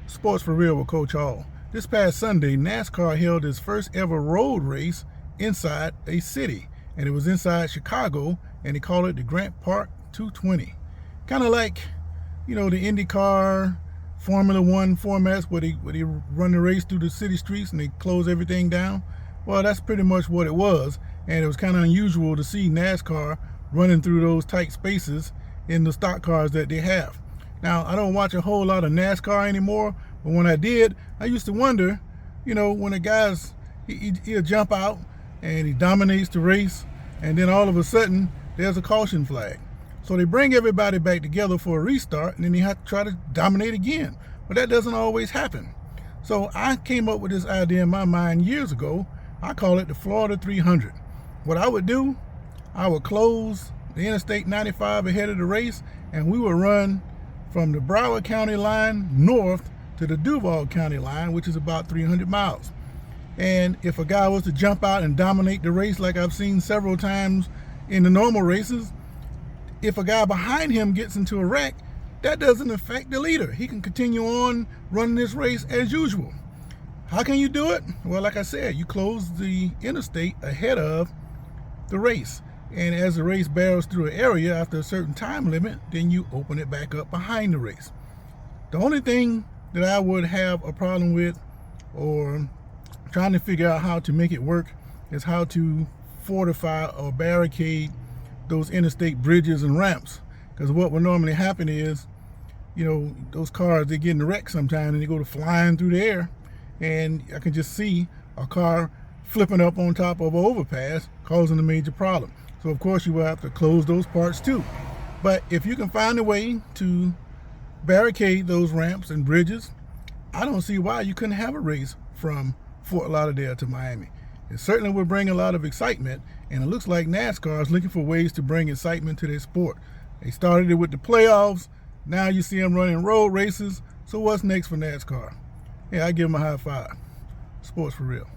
Sports for Real with Coach Hall. This past Sunday, NASCAR held its first ever road race inside a city, and it was inside Chicago, and they call it the Grant Park 220. Kind of like, the IndyCar, Formula One formats where they run the race through the city streets and they close everything down. Well, that's pretty much what it was, and it was kind of unusual to see NASCAR running through those tight spaces in the stock cars that they have. Now, I don't watch a whole lot of NASCAR anymore, but when I did, I used to wonder, when a guy's, he'll jump out and he dominates the race, and then all of a sudden, there's a caution flag. So they bring everybody back together for a restart, and then they have to try to dominate again. But that doesn't always happen. So I came up with this idea in my mind years ago. I call it the Florida 300. What I would do, I would close the Interstate 95 ahead of the race, and we would run from the Broward County line north to the Duval County line, which is about 300 miles. And if a guy was to jump out and dominate the race, like I've seen several times in the normal races, if a guy behind him gets into a wreck, that doesn't affect the leader. He can continue on running this race as usual. How can you do it? Well, like I said, you close the interstate ahead of the race. And as the race barrels through an area after a certain time limit, then you open it back up behind the race. The only thing that I would have a problem with, or trying to figure out how to make it work, is how to fortify or barricade those interstate bridges and ramps. Because what would normally happen is, those cars, they get in a wreck sometimes and they go to flying through the air, and I can just see a car flipping up on top of an overpass, causing a major problem. So of course you will have to close those parts too. But if you can find a way to barricade those ramps and bridges, I don't see why you couldn't have a race from Fort Lauderdale to Miami. It certainly would bring a lot of excitement, and it looks like NASCAR is looking for ways to bring excitement to their sport. They started it with the playoffs. Now you see them running road races. So what's next for NASCAR? Yeah, I give them a high five. Sports for real.